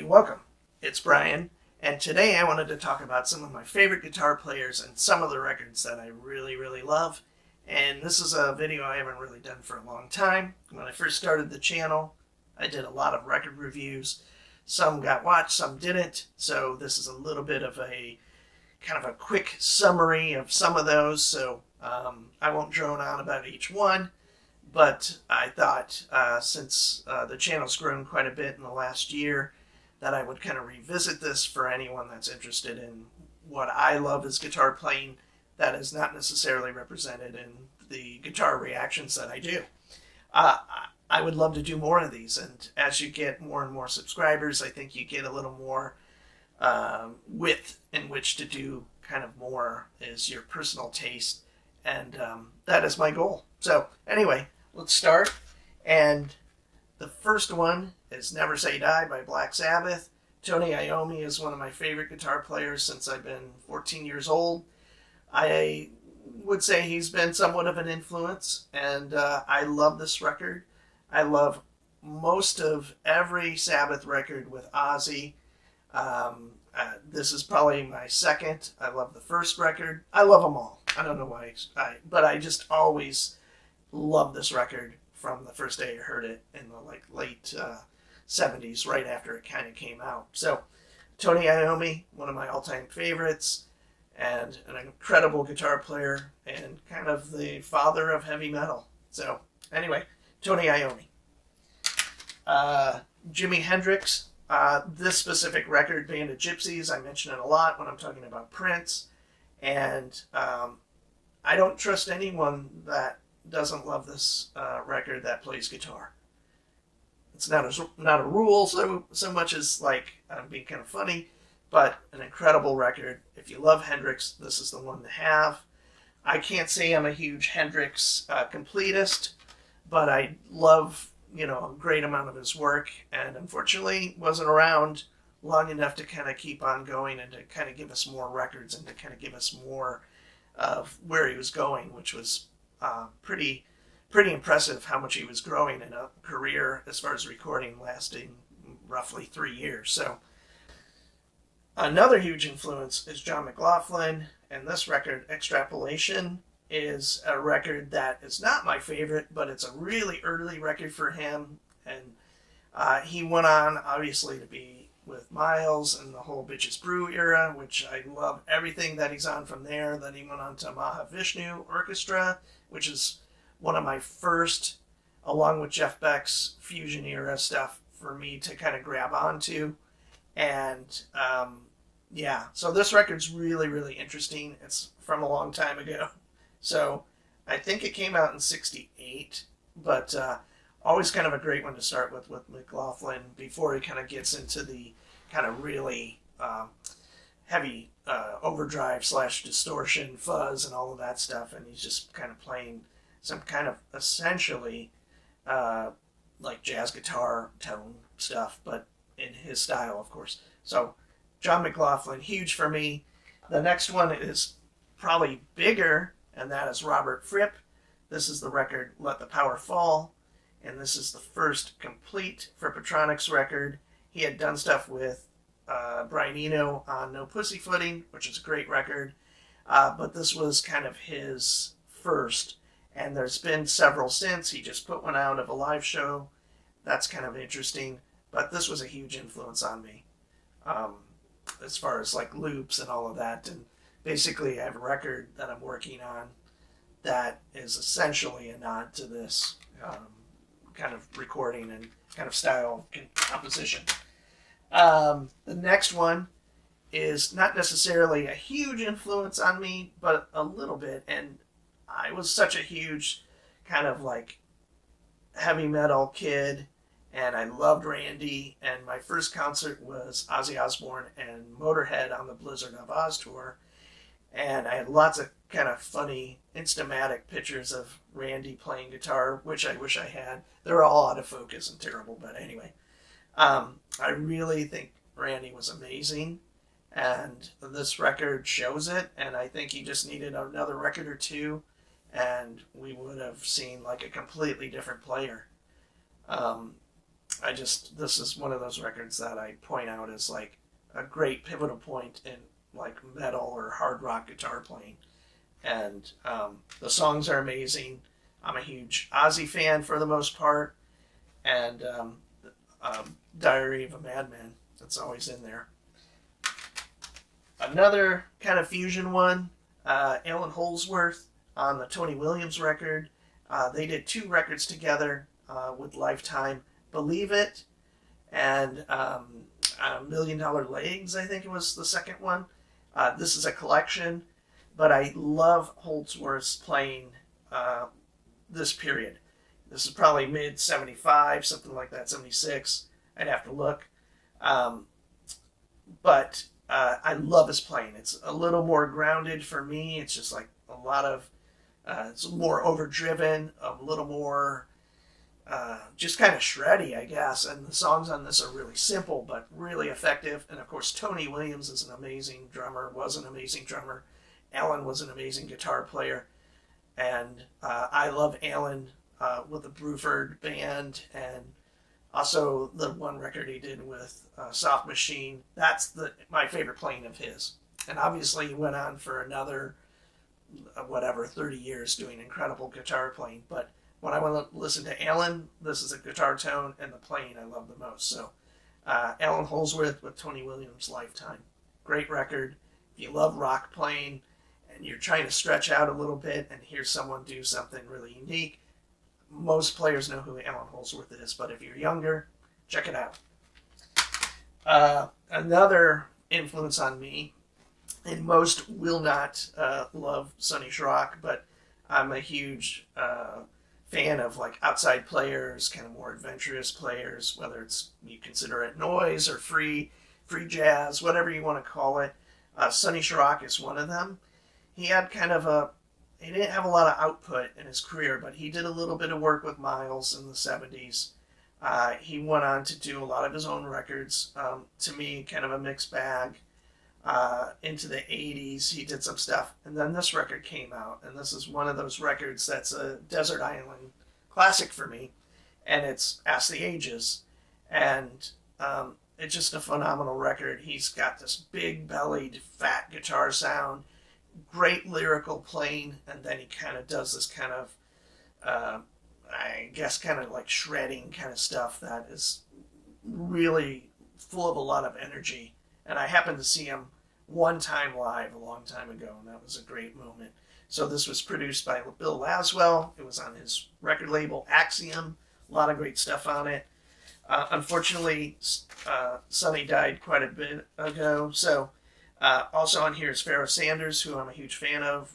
welcome. It's Brian, and today I wanted to talk about some of my favorite guitar players and some of the records that I really love. And this is a video I haven't really done for a long time. When I first started the channel, I did a lot of record reviews. Some got watched, some didn't, so this is a little bit of a kind of a quick summary of some of those, so I won't drone on about each one. But I thought since the channel's grown quite a bit in the last year, that I would kind of revisit this for anyone that's interested in what I love as guitar playing that is not necessarily represented in the guitar reactions that I do. I would love to do more of these, and as you get more and more subscribers, I think you get a little more width in which to do kind of more is your personal taste, and that is my goal. So anyway, let's start. And the first one is Never Say Die by Black Sabbath. Tony Iommi is one of my favorite guitar players since I've been 14 years old. I would say he's been somewhat of an influence, and I love this record. I love most of every Sabbath record with Ozzy. This is probably my second. I love the first record. I love them all. I don't know why, but I just always love this record from the first day I heard it in the late 70s, right after it kind of came out. So Tony Iommi, one of my all-time favorites, and an incredible guitar player, and kind of the father of heavy metal. So anyway, Tony Iommi. Jimi Hendrix. This specific record, Band of Gypsies, I mention it a lot when I'm talking about Prince, and I don't trust anyone that doesn't love this record that plays guitar. It's not a rule so much as like I'm being kind of funny, but an incredible record. If you love Hendrix, this is the one to have. I can't say I'm a huge Hendrix completist, but I love a great amount of his work, and unfortunately wasn't around long enough to kind of keep on going and to kind of give us more records and to kind of give us more of where he was going, which was pretty impressive how much he was growing in a career as far as recording lasting roughly 3 years. So another huge influence is John Mclaughlin, and this record, Extrapolation, is a record that is not my favorite, but it's a really early record for him, and he went on obviously to be with Miles and the whole Bitches Brew era, which I love everything that he's on from there. Then he went on to Mahavishnu Orchestra, which is one of my first, along with Jeff Beck's Fusion era stuff, for me to kind of grab onto. And so this record's really interesting. It's from a long time ago. So I think it came out in 1968, but always kind of a great one to start with Mclaughlin before he kind of gets into the kind of really heavy overdrive / distortion, fuzz, and all of that stuff. And he's just kind of playing some kind of essentially like jazz guitar tone stuff, but in his style, of course. So John Mclaughlin, huge for me. The next one is probably bigger, and that is Robert Fripp. This is the record Let the Power Fall, and this is the first complete Frippatronics record. He had done stuff with Brian Eno on No Pussyfooting, which is a great record, but this was kind of his first, and there's been several since. He just put one out of a live show. That's kind of interesting, but this was a huge influence on me as far as like loops and all of that. And basically, I have a record that I'm working on that is essentially a nod to this kind of recording and kind of style composition. The next one is not necessarily a huge influence on me, but a little bit. And I was such a huge kind of like heavy metal kid, and I loved Randy, and my first concert was Ozzy Osbourne and Motorhead on the Blizzard of Oz tour. And I had lots of kind of funny Instamatic pictures of Randy playing guitar, which I wish I had. They're all out of focus and terrible, but anyway. I really think Randy was amazing, and this record shows it, and I think he just needed another record or two, and we would have seen like a completely different player. this is one of those records that I point out as like a great pivotal point in like metal or hard rock guitar playing. And the songs are amazing. I'm a huge Ozzy fan for the most part. And Diary of a Madman, that's always in there. Another kind of fusion one, Allan Holdsworth on the Tony Williams record. They did 2 records together with Lifetime, Believe It, and $1 Million Legs, I think it was the second one. This is a collection, but I love Holdsworth's playing this period. This is probably mid 75, something like that, 76. I'd have to look. But I love his playing. It's a little more grounded for me. It's just like a lot of, it's more overdriven, a little more just kind of shreddy, I guess. And the songs on this are really simple, but really effective. And of course, Tony Williams is an amazing drummer, was an amazing drummer. Allan was an amazing guitar player. And I love Allan with the Bruford Band, and also the one record he did with Soft Machine. That's my favorite playing of his. And obviously he went on for another, 30 years doing incredible guitar playing. But when I want to listen to Allan, this is a guitar tone and the playing I love the most. So Allan Holdsworth with Tony Williams' Lifetime. Great record. If you love rock playing and you're trying to stretch out a little bit and hear someone do something really unique, most players know who Allan Holdsworth is, but if you're younger, check it out. Another influence on me, and most will not love Sonny Sharrock, but I'm a huge fan of like outside players, kind of more adventurous players, whether it's you consider it noise or free jazz, whatever you want to call it. Sonny Sharrock is one of them. He had he didn't have a lot of output in his career, but he did a little bit of work with Miles in the 70s. He went on to do a lot of his own records. To me, kind of a mixed bag. Into the 80s, he did some stuff. And then this record came out, and this is one of those records that's a Desert Island classic for me. And it's Ask the Ages. And it's just a phenomenal record. He's got this big-bellied, fat guitar sound, great lyrical playing, and then he kind of does this kind of, I guess, kind of like shredding kind of stuff that is really full of a lot of energy. And I happened to see him one time live a long time ago, and that was a great moment. So this was produced by Bill Laswell. It was on his record label, Axiom. A lot of great stuff on it. Unfortunately, Sonny died quite a bit ago, so also on here is Pharoah Sanders, who I'm a huge fan of.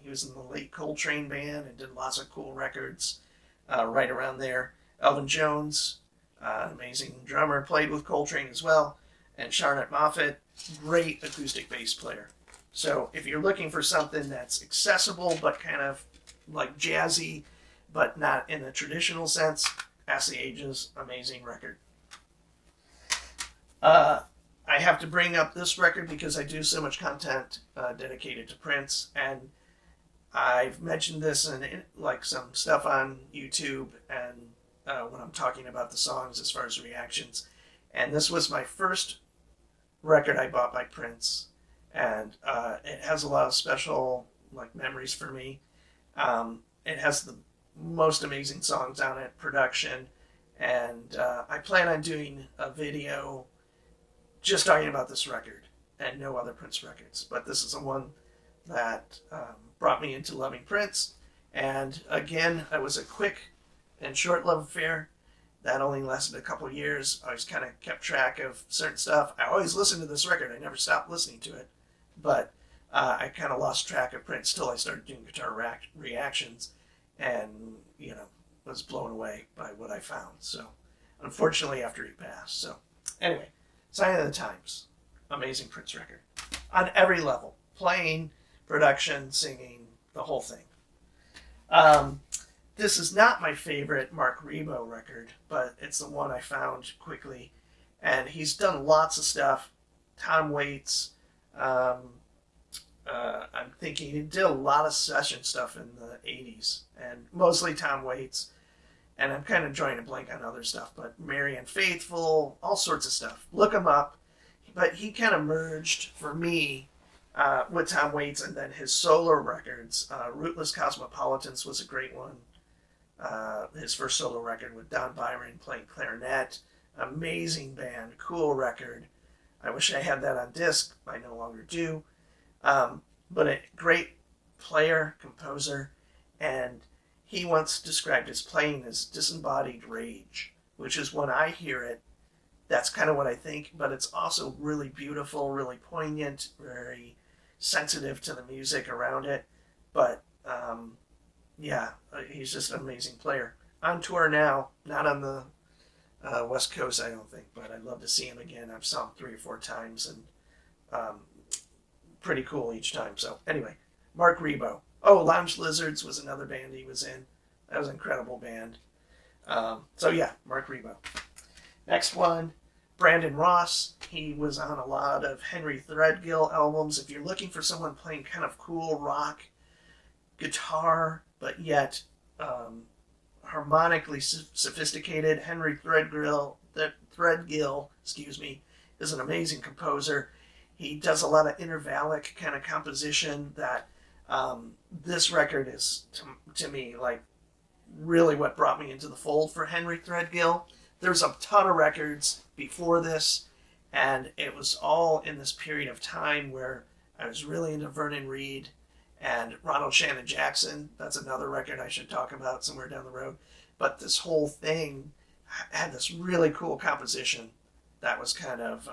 He was in the late Coltrane band and did lots of cool records right around there. Elvin Jones, amazing drummer, played with Coltrane as well. And Charlotte Moffett, great acoustic bass player. So if you're looking for something that's accessible but kind of like jazzy, but not in the traditional sense, Ask the Ages, amazing record. I have to bring up this record because I do so much content dedicated to Prince, and I've mentioned this in like some stuff on YouTube and when I'm talking about the songs as far as reactions. And this was my first record I bought by Prince, and it has a lot of special like memories for me. It has the most amazing songs on it, production, and I plan on doing a video just talking about this record and no other Prince records. But this is the one that brought me into loving Prince. And again, it was a quick and short love affair that only lasted a couple years. I always kind of kept track of certain stuff. I always listened to this record. I never stopped listening to it. But I kind of lost track of Prince till I started doing guitar reactions and, was blown away by what I found. So, unfortunately, after he passed. So, anyway, Sign of the Times. Amazing Prince record. On every level. Playing, production, singing, the whole thing. This is not my favorite Marc Ribot record, but it's the one I found quickly. And he's done lots of stuff. Tom Waits. I'm thinking he did a lot of session stuff in the 80s. And mostly Tom Waits. and I'm kind of drawing a blank on other stuff, but Marianne Faithfull, all sorts of stuff. Look him up. But he kind of merged, for me, with Tom Waits, and then his solo records. Rootless Cosmopolitans was a great one. His first solo record with Don Byron playing clarinet. Amazing band, cool record. I wish I had that on disc. I no longer do. But a great player, composer, and he once described his playing as disembodied rage, which is when I hear it, that's kind of what I think, but it's also really beautiful, really poignant, very sensitive to the music around it. But yeah, he's just an amazing player. On tour now, not on the West Coast, I don't think, but I'd love to see him again. I've saw him 3 or 4 times, and pretty cool each time. So anyway, Marc Ribot. Oh, Lounge Lizards was another band he was in. That was an incredible band. So yeah, Marc Ribot. Next one, Brandon Ross. He was on a lot of Henry Threadgill albums. If you're looking for someone playing kind of cool rock guitar, but yet harmonically sophisticated, Henry Threadgill, is an amazing composer. He does a lot of intervallic kind of composition that this record is, to me, like really what brought me into the fold for Henry Threadgill. There's a ton of records before this, and it was all in this period of time where I was really into Vernon Reid and Ronald Shannon Jackson. That's another record I should talk about somewhere down the road. But this whole thing had this really cool composition that was kind of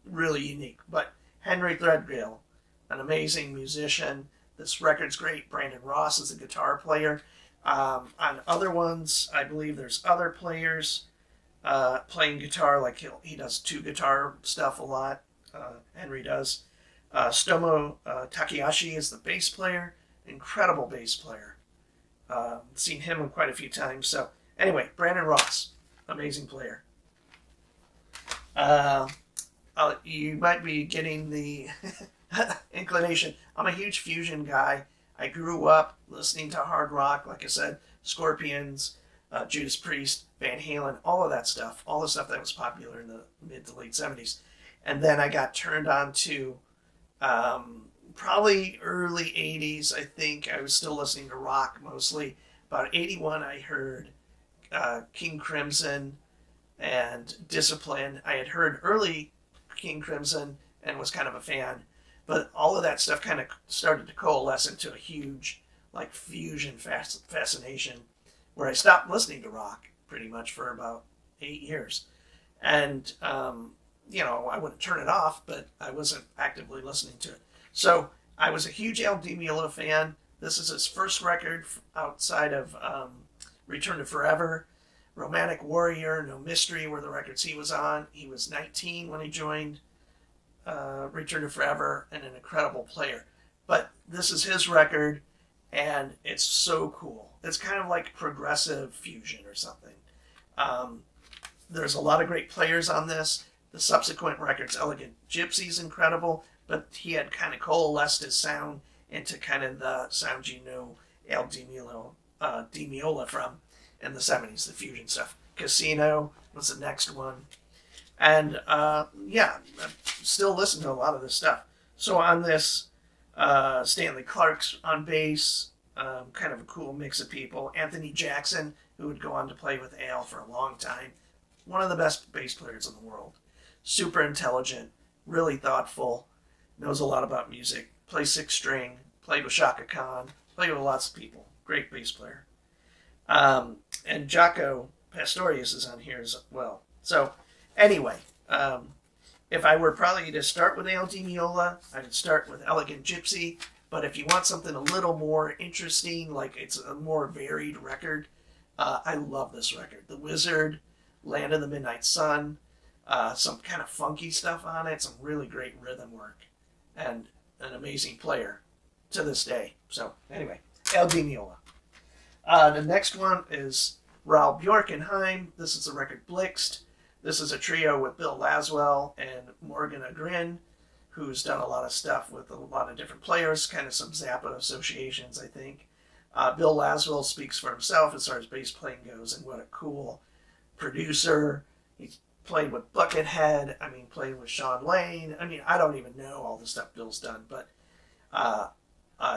really unique. But Henry Threadgill, an amazing musician. This record's great. Brandon Ross is a guitar player. On other ones, I believe there's other players playing guitar. Like he does 2 guitar stuff a lot. Henry does. Stomo Takahashi is the bass player. Incredible bass player. Seen him quite a few times. So anyway, Brandon Ross, amazing player. You might be getting the inclination. I'm a huge fusion guy. I grew up listening to hard rock, like I said, Scorpions, Judas Priest, Van Halen, all of that stuff, all the stuff that was popular in the mid to late 70s. And then I got turned on to probably early 80s, I think. I was still listening to rock mostly. About 81, I heard King Crimson and Discipline. I had heard early King Crimson and was kind of a fan. But all of that stuff kind of started to coalesce into a huge, like, fusion fascination, where I stopped listening to rock pretty much for about 8 years. And, I wouldn't turn it off, but I wasn't actively listening to it. So I was a huge Al Di Meola fan. This is his first record outside of Return to Forever. Romantic Warrior, No Mystery were the records he was on. He was 19 when he joined Return to Forever, and an incredible player. But this is his record, and it's so cool. It's kind of like progressive fusion or something. There's a lot of great players on this. The subsequent records, Elegant Gypsy's incredible, but he had kind of coalesced his sound into kind of the sound you know Al Di Meola from in the 70s, the fusion stuff. Casino was the next one. And I still listen to a lot of this stuff. So on this, Stanley Clark's on bass, kind of a cool mix of people. Anthony Jackson, who would go on to play with Al for a long time. One of the best bass players in the world. Super intelligent, really thoughtful, knows a lot about music, plays 6-string, played with Shaka Khan, played with lots of people. Great bass player. And Jaco Pastorius is on here as well. So anyway, if I were probably to start with Al Di Meola, I would start with Elegant Gypsy. But if you want something a little more interesting, like it's a more varied record, I love this record. The Wizard, Land of the Midnight Sun, some kind of funky stuff on it, some really great rhythm work, and an amazing player to this day. So anyway, Al Di Meola. The next one is Raoul Bjorkenheim. This is the record Blixt. This is a trio with Bill Laswell and Morgan Agrin, who's done a lot of stuff with a lot of different players, kind of some Zappa associations, I think. Bill Laswell speaks for himself as far as bass playing goes, and what a cool producer. He's played with Buckethead. I mean, played with Sean Lane. I mean, I don't even know all the stuff Bill's done, but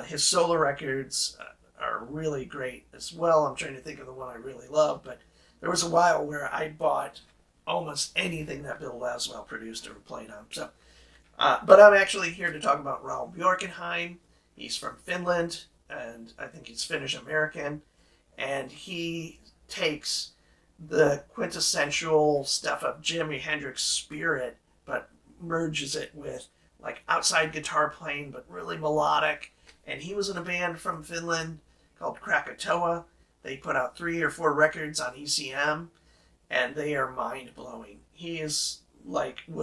his solo records are really great as well. I'm trying to think of the one I really love, but there was a while where I bought almost anything that Bill Laswell produced or played on. So, but I'm actually here to talk about Raoul Bjorkenheim. He's from Finland, and I think he's Finnish-American, and he takes the quintessential stuff of Jimi Hendrix spirit, but merges it with like outside guitar playing, but really melodic. And he was in a band from Finland called Krakatoa. They put out 3 or 4 records on ECM, and they are mind-blowing. He was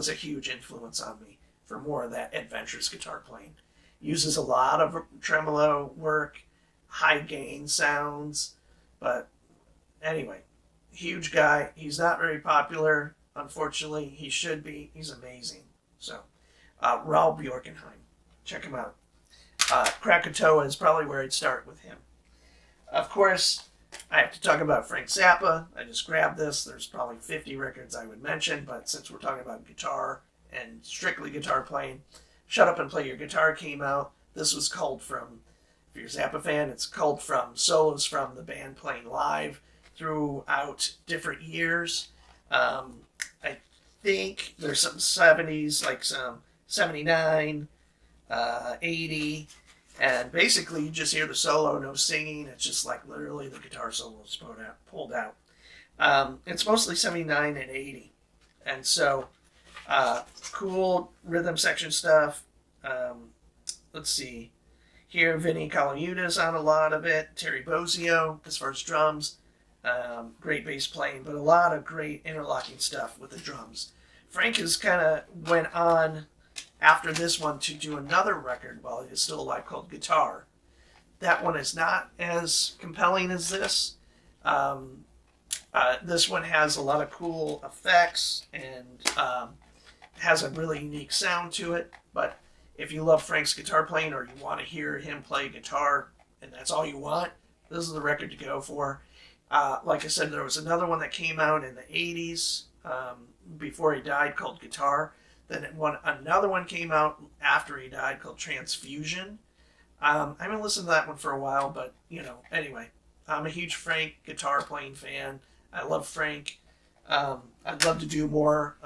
a huge influence on me for more of that adventurous guitar playing. Uses a lot of tremolo work, high gain sounds, but anyway, huge guy. He's not very popular, unfortunately. He should be. He's amazing. So, Raoul Bjorkenheim. Check him out. Krakatoa is probably where I'd start with him. Of course, I have to talk about Frank Zappa. I just grabbed this. There's probably 50 records I would mention, but since we're talking about guitar and strictly guitar playing, Shut Up and Play Your Guitar came out. This was culled from, if you're a Zappa fan, it's culled from solos from the band playing live throughout different years. I think there's some 70s, like some 79, 80, and basically you just hear the solo, no singing. It's just like literally the guitar solo is pulled out. It's mostly 79 and 80, and so cool rhythm section stuff. Let's see here, Vinnie Colaiuta's on a lot of it. Terry Bozzio as far as drums. Great bass playing, but a lot of great interlocking stuff with the drums. Frank has kind of went on after this one to do another record while he was still alive called Guitar. That one is not as compelling as this. This one has a lot of cool effects and has a really unique sound to it. But if you love Frank's guitar playing or you want to hear him play guitar and that's all you want, this is the record to go for. Like I said, there was another one that came out in the 80s before he died called Guitar. Then another one came out after he died called Transfusion. I haven't listened to that one for a while, but, anyway. I'm a huge Frank guitar playing fan. I love Frank. I'd love to do more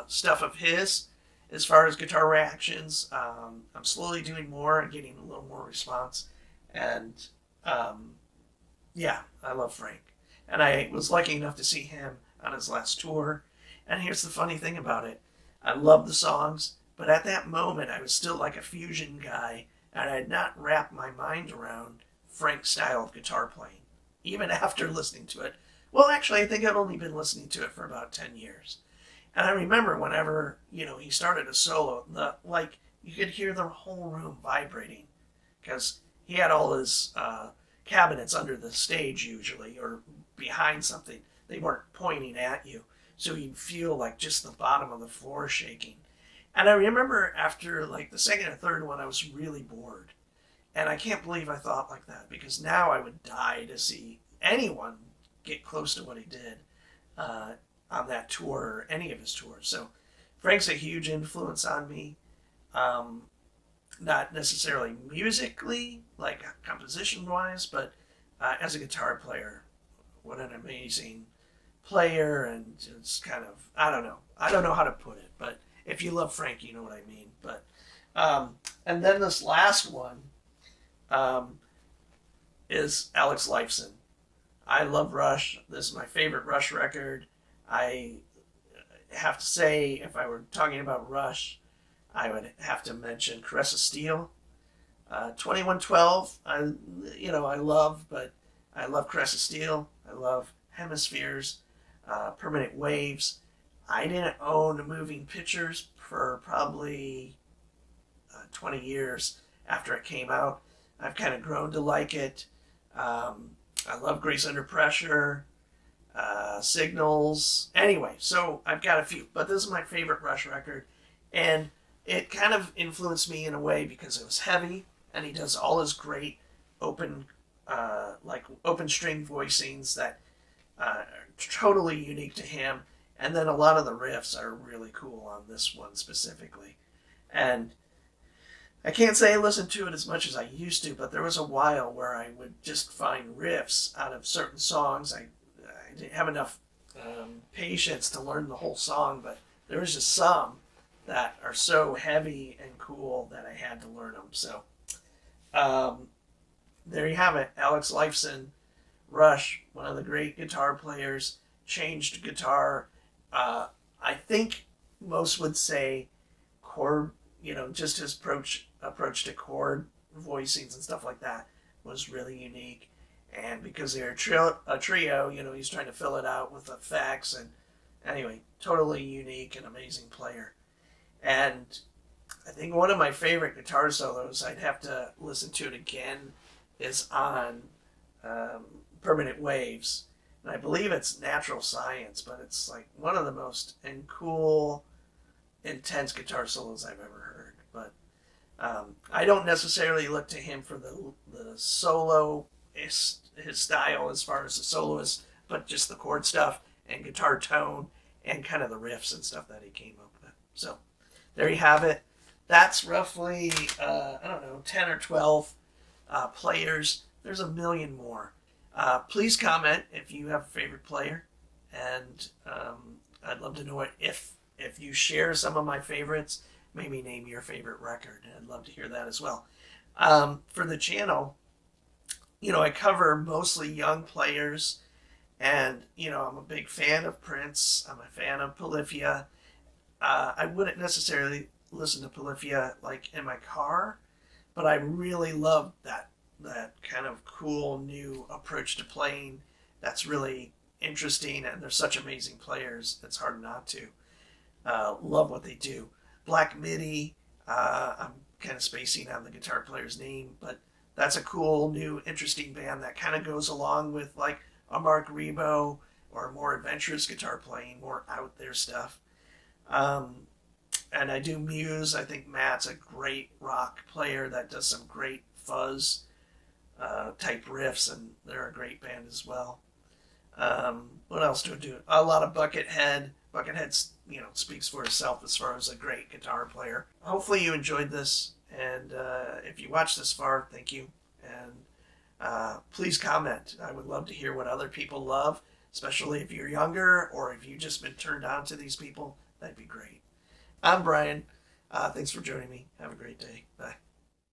stuff of his as far as guitar reactions. I'm slowly doing more and getting a little more response. And, yeah, I love Frank. And I was lucky enough to see him on his last tour. And here's the funny thing about it. I love the songs, but at that moment I was still like a fusion guy, and I had not wrapped my mind around Frank's style of guitar playing, even after listening to it. Well, actually, I think I'd only been listening to it for about 10 years. And I remember whenever, he started a solo, you could hear the whole room vibrating, because he had all his cabinets under the stage usually, or behind something. They weren't pointing at you. So you'd feel like just the bottom of the floor shaking. And I remember after like the second or third one, I was really bored. And I can't believe I thought like that, because now I would die to see anyone get close to what he did on that tour or any of his tours. So Frank's a huge influence on me. Not necessarily musically, like composition-wise, but as a guitar player, what an amazing player, and it's kind of, I don't know how to put it, but if you love Frank, you know what I mean. But and then this last one is Alex Lifeson. I love Rush. This is my favorite Rush record. I have to say, if I were talking about Rush, I would have to mention Caress of Steel. 2112, I love, but I love Caress of Steel. I love Hemispheres. Permanent Waves. I didn't own Moving Pictures for probably 20 years after it came out. I've kind of grown to like it. I love Grace Under Pressure, Signals. Anyway, so I've got a few, but this is my favorite Rush record, and it kind of influenced me in a way because it was heavy, and he does all his great open like open string voicings that are totally unique to him. And then a lot of the riffs are really cool on this one specifically. And I can't say I listen to it as much as I used to, but there was a while where I would just find riffs out of certain songs. I didn't have enough patience to learn the whole song, but there was just some that are so heavy and cool that I had to learn them. So there you have it. Alex Lifeson, Rush, one of the great guitar players, changed guitar. I think most would say chord, just his approach to chord voicings and stuff like that was really unique. And because they're a trio, he's trying to fill it out with effects. And anyway, totally unique and amazing player. And I think one of my favorite guitar solos, I'd have to listen to it again, is on Permanent Waves. And I believe it's Natural Science, but it's like one of the most cool, intense guitar solos I've ever heard. But I don't necessarily look to him for the solo, his style as far as the soloist, but just the chord stuff and guitar tone and kind of the riffs and stuff that he came up with. So there you have it. That's roughly, 10 or 12 players. There's a million more. Please comment if you have a favorite player, and I'd love to know it. If you share some of my favorites, maybe name your favorite record. I'd love to hear that as well. For the channel, I cover mostly young players, and I'm a big fan of Prince. I'm a fan of Polyphia. I wouldn't necessarily listen to Polyphia like in my car, but I really love that kind of cool new approach to playing. That's really interesting, and they're such amazing players. It's hard not to love what they do. Black Midi, I'm kind of spacing on the guitar player's name, but that's a cool new interesting band that kind of goes along with like a Marc Ribot or more adventurous guitar playing, more out there stuff. And I do Muse. I think Matt's a great rock player that does some great fuzz type riffs, and they're a great band as well. What else do I do? A lot of Buckethead. Buckethead's, speaks for itself as far as a great guitar player. Hopefully you enjoyed this, and if you watched this far, thank you. And please comment. I would love to hear what other people love, especially if you're younger or if you've just been turned on to these people. That'd be great. I'm Brian. Thanks for joining me. Have a great day. Bye.